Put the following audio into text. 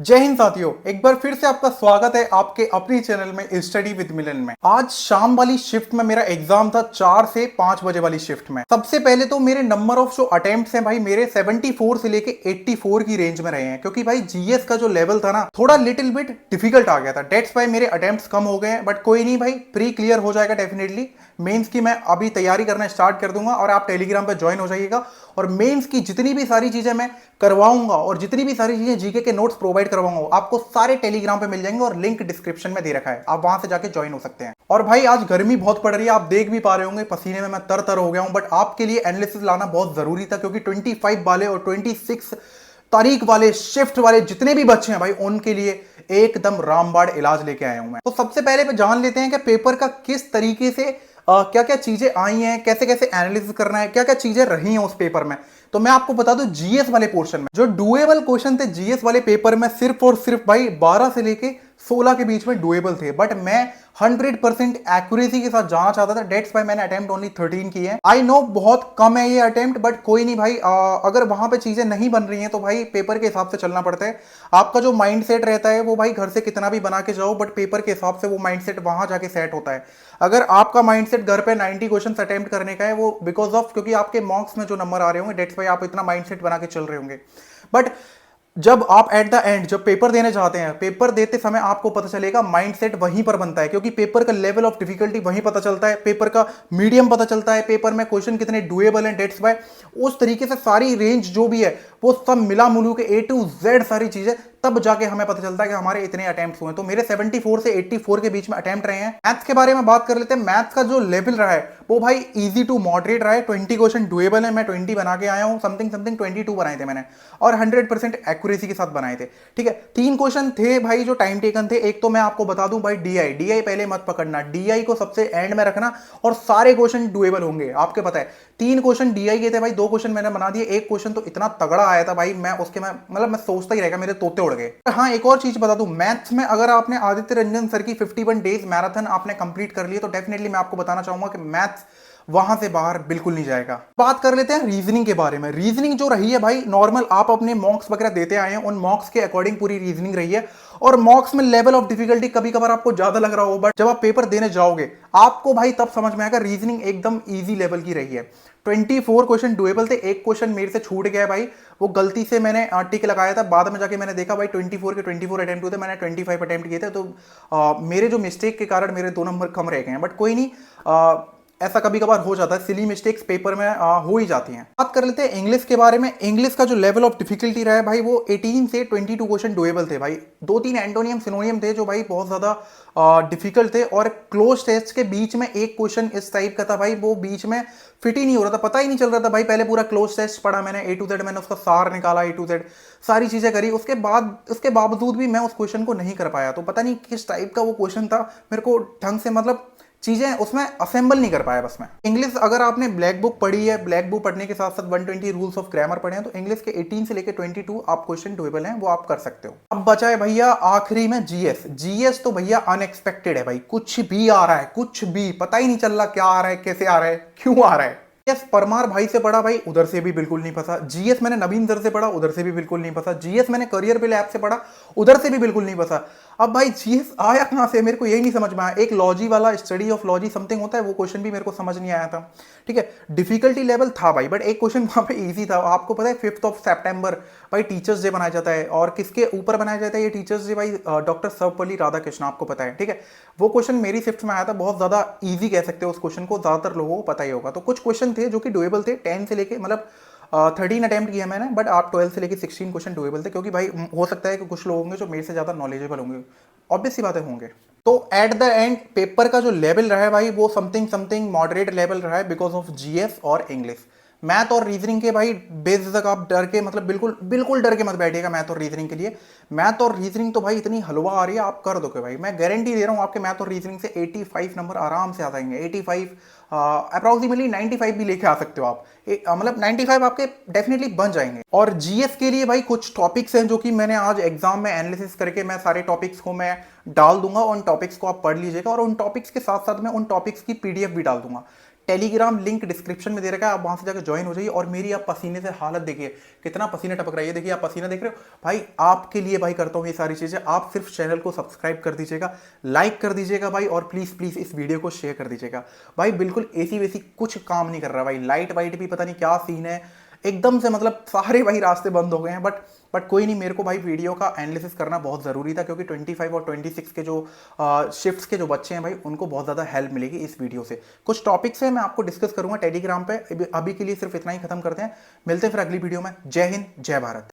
जय हिंद साथियों, एक बार फिर से आपका स्वागत है आपके अपने चैनल में स्टडी विद मिलन में। आज शाम वाली शिफ्ट में मेरा एग्जाम था 4 से 5 बजे वाली शिफ्ट में। सबसे पहले तो मेरे नंबर ऑफ जो अटेम्प्ट्स हैं भाई मेरे 74 से लेके 84 की रेंज में रहे हैं, क्योंकि भाई जीएस का जो लेवल था ना थोड़ा लिटिल बिट डिफिकल्ट आ गया था। डेट्स भाई मेरे अटेम्प्ट्स कम हो गए हैं, बट कोई नहीं भाई, प्री क्लियर हो जाएगा डेफिनेटली। मेंस की मैं अभी तैयारी करना स्टार्ट कर दूंगा और आप टेलीग्राम पे ज्वाइन हो जाइएगा और मेंस की जितनी भी सारी चीजें मैं करवाऊंगा और जितनी भी सारी चीजें जीके के नोट्स प्रोवाइड करवाऊंगा आपको सारे टेलीग्राम पे मिल जाएंगे और लिंक डिस्क्रिप्शन में दे रखा है, आप वहां से जाके ज्वाइन हो सकते हैं। और भाई आज गर्मी बहुत पड़ रही है, आप देख भी पा रहे होंगे पसीने में मैं तर तर हो गया हूं, बट आपके लिए एनालिसिस लाना बहुत जरूरी था क्योंकि 25 वाले और 26 तारीख वाले शिफ्ट वाले जितने भी बच्चे हैं भाई उनके लिए एकदम रामबाड़ इलाज लेके आया हूं मैं। तो सबसे पहले जान लेते हैं कि पेपर का किस तरीके से क्या क्या चीजें आई हैं, कैसे कैसे एनालिसिस करना है, क्या क्या चीजें रही हैं उस पेपर में। तो मैं आपको बता दूं जीएस वाले पोर्शन में जो डुएबल क्वेश्चन थे जीएस वाले पेपर में सिर्फ और सिर्फ भाई 12 से लेके 16 के बीच में डुएबल थे, बट मैं 100% एक्यूरेसी के साथ जाना चाहता था। डेट्स भाई मैंने अटेम्प्ट ओनली 13 की है। आई नो बहुत कम है ये अटेम्प्ट, बट कोई नहीं भाई, अगर वहां पे चीजें नहीं बन रही हैं तो भाई पेपर के हिसाब से चलना पड़ता है। आपका जो माइंड सेट रहता है वो भाई घर से कितना भी बना के जाओ, बट पेपर के हिसाब से वो माइंड सेट वहां जाके सेट होता है। अगर आपका माइंड सेट घर पे 90 क्वेश्चन अटेम्प्ट करने का है, वो बिकॉज ऑफ क्योंकि आपके मार्क्स में जो नंबर आ रहे होंगे डेट्स भाई आप इतना माइंड सेट बना के चल रहे होंगे। बट जब आप एट द एंड जब पेपर देने जाते हैं, पेपर देते समय आपको पता चलेगा माइंडसेट वहीं पर बनता है, क्योंकि पेपर का लेवल ऑफ डिफिकल्टी वहीं पता चलता है, पेपर का मीडियम पता चलता है, पेपर में क्वेश्चन कितने डुएबल हैं डेट्स बाय उस तरीके से सारी रेंज जो भी है वो सब मिला मुलू के ए टू जेड सारी चीजें, तब जाके हमें पता चलता है कि हमारे इतने अटेम्प्ट्स हुए। तो मेरे 74 से 84 के बीच में अटेम्प्ट रहे हैं। मैथ्स के बारे में बात कर लेते हैं। मैथ्स का जो लेवल रहा है वो भाई इजी टू मॉडरेट रहा है। 20 क्वेश्चन डुएबल है, मैं 20 बना के आया हूं, समथिंग समथिंग 22 बनाए थे मैंने और 100% एक्यूरेसी के साथ बनाए थे। ठीक है, 3 क्वेश्चन थे भाई जो टाइम टेकन थे। एक तो मैं आपको बता दूं भाई डीआई डीआई पहले मत पकड़ना, डीआई को सबसे एंड में रखना और सारे क्वेश्चन डुएबल होंगे, आपके पता है। 3 क्वेश्चन डीआई के थे भाई, 2 क्वेश्चन मैंने बना दिए, एक क्वेश्चन तो इतना तगड़ा आया था भाई मैं उसके मैं मतलब मैं सोचता ही रहेगा, मेरे तोते उड़ गए। हाँ, एक और चीज बता दूं, मैथ्स में अगर आपने आदित्य रंजन सर की 51 डेज मैराथन आपने कंप्लीट कर लिया तो डेफिनेटली मैं आपको बताना चाहूंगा कि मैथ्स वहां से बाहर बिल्कुल नहीं जाएगा। बात कर लेते हैं रीजनिंग के बारे में। रीजनिंग जो रही है भाई नॉर्मल आप अपने मॉक्स वगैरह देते आए हैं, उन मॉक्स के अकॉर्डिंग पूरी रीजनिंग रही है। और मॉक्स में लेवल ऑफ डिफिकल्टी कभी कभार आपको ज्यादा लग रहा हो, बट जब आप पेपर देने जाओगे आपको भाई तब समझ में आएगा रीजनिंग एकदम ईजी लेवल की रही है। 24 क्वेश्चन डुएबल थे, एक क्वेश्चन मेरे से छूट गया है भाई, वो गलती से मैंने टिक लगाया था, बाद में जाके मैंने देखा भाई 24 के 24 अटेम्प्ट हुए थे, मैंने 25 अटेम्प्ट किए थे। तो मेरे जो मिस्टेक के कारण मेरे 2 नंबर कम रह गए हैं, बट कोई नहीं, ऐसा कभी कभार हो जाता है, सिली मिस्टेक्स पेपर में हो ही जाती हैं। बात कर लेते हैं इंग्लिश के बारे में। इंग्लिश का जो लेवल ऑफ डिफिकल्टी रहा है भाई वो 18 से 22 क्वेश्चन डुएबल थे भाई। 2-3 एंटोनियम सिनोनियम थे जो भाई बहुत ज्यादा डिफिकल्ट थे, और क्लोज टेस्ट के बीच में एक क्वेश्चन इस टाइप का था भाई, वो बीच में फिट ही नहीं हो रहा था, पता ही नहीं चल रहा था भाई। पहले पूरा क्लोज टेस्ट पढ़ा मैंने ए टू जेड, मैंने उसका सार निकाला, ए टू जेड सारी चीजें करी, उसके बावजूद भी मैं उस क्वेश्चन को नहीं कर पाया। तो पता नहीं किस टाइप का वो क्वेश्चन था, मेरे को ढंग से मतलब चीजें उसमें असेंबल नहीं कर पाया बस मैं। इंग्लिश अगर आपने ब्लैक बुक पढ़ी है, ब्लैक बुक पढ़ने के साथ साथ 120 रूल्स ऑफ ग्रामर पढ़े हैं, तो इंग्लिश के 18 से लेकर 22 आप क्वेश्चन डुएबल हैं, वो आप कर सकते हो। अब बचा है भैया आखिरी में जीएस। जीएस तो भैया अनएक्सपेक्टेड है भाई, कुछ भी आ रहा है, कुछ भी पता ही नहीं चल रहा क्या आ रहा है, कैसे आ रहा है, क्यों आ रहा है। जीएस परमार भाई से पढ़ा भाई, उधर से भी बिल्कुल नहीं फंसा। जीएस मैंने नवीन सर से पढ़ा, उधर से भी बिल्कुल नहीं फंसा। जीएस मैंने करियर बिल ऐप से पढ़ा, उधर से भी बिल्कुल नहीं फंसा। अब भाई जीएस आया कहां से, मेरे को यही नहीं समझ में आया। एक लॉजी वाला स्टडी ऑफ लॉजी समथिंग होता है, वो क्वेश्चन भी मेरे को समझ नहीं आया था। ठीक है, डिफिकल्टी लेवल था भाई, बट एक क्वेश्चन वहां पे इजी था। आपको पता है 5 सितंबर भाई टीचर्स डे मनाया जाता है, और किसके ऊपर मनाया जाता है ये टीचर्स डे भाई, डॉक्टर सर्वपल्ली राधाकृष्ण, आपको पता है। ठीक है, वो क्वेश्चन मेरी शिफ्ट में आया था, बहुत ज्यादा इजी कह सकते हो उस क्वेश्चन को, ज्यादातर लोगों को पता ही होगा। तो कुछ क्वेश्चन थे जो कि डुएबल थे, 10 से लेके मतलब 13 अटेम्प्ट किया मैंने, बट आप 12 से लेके 16 क्वेश्चन डुएबल थे, क्योंकि भाई हो सकता है कि कुछ लोग होंगे जो मेरे से ज्यादा नॉलेजेबल होंगे, ऑब्वियस सी बातें होंगे। तो एट द एंड पेपर का जो लेवल रहा है भाई वो समथिंग समथिंग मॉडरेट लेवल रहा है बिकॉज ऑफ जीएस और इंग्लिश। मैथ और रीजनिंग के भाई बेझिझक आप डर के मतलब बिल्कुल बिल्कुल डर के मत बैठिएगा मैथ और रीजनिंग के लिए। मैथ और रीजनिंग तो भाई इतनी हलवा आ रही है, आप कर दोगे भाई, मैं गारंटी दे रहा हूँ आपके मैथ और रीजनिंग से 85 नंबर आराम से आ जाएंगे। 85 अप्रोक्सीमेटली 95 भी लेके आ सकते हो आप, मतलब 95 आपके डेफिनेटली बन जाएंगे। और जीएस के लिए भाई कुछ टॉपिक्स हैं जो कि मैंने आज एग्जाम में एनालिसिस करके मैं सारे टॉपिक्स को मैं डाल दूंगा, उन टॉपिक्स को आप पढ़ लीजिएगा, और उन टॉपिक्स के साथ साथ मैं उन टॉपिक्स की पीडीएफ भी डाल दूंगा। टेलीग्राम लिंक डिस्क्रिप्शन में दे रखा है, आप वहां से जाकर ज्वाइन हो जाइए। और मेरी आप पसीने से हालत देखिए, कितना पसीना टपक रहा है, ये देखिए आप पसीना देख रहे हो भाई, आपके लिए भाई करता हूँ ये सारी चीजें। आप सिर्फ चैनल को सब्सक्राइब कर दीजिएगा, लाइक कर दीजिएगा भाई, और प्लीज प्लीज इस वीडियो को शेयर कर दीजिएगा भाई। बिल्कुल एसी वेसी कुछ काम नहीं कर रहा भाई, लाइट वाइट भी पता नहीं क्या सीन है, एकदम से मतलब सारे भाई रास्ते बंद हो गए हैं। बट कोई नहीं, मेरे को भाई वीडियो का एनालिसिस करना बहुत ज़रूरी था, क्योंकि 25 और 26 के जो शिफ्ट्स के जो बच्चे हैं भाई, उनको बहुत ज़्यादा हेल्प मिलेगी इस वीडियो से। कुछ टॉपिक्स है मैं आपको डिस्कस करूंगा टेलीग्राम पे। अभी के लिए सिर्फ इतना ही खत्म करते हैं, मिलते हैं फिर अगली वीडियो में। जय हिंद, जय भारत।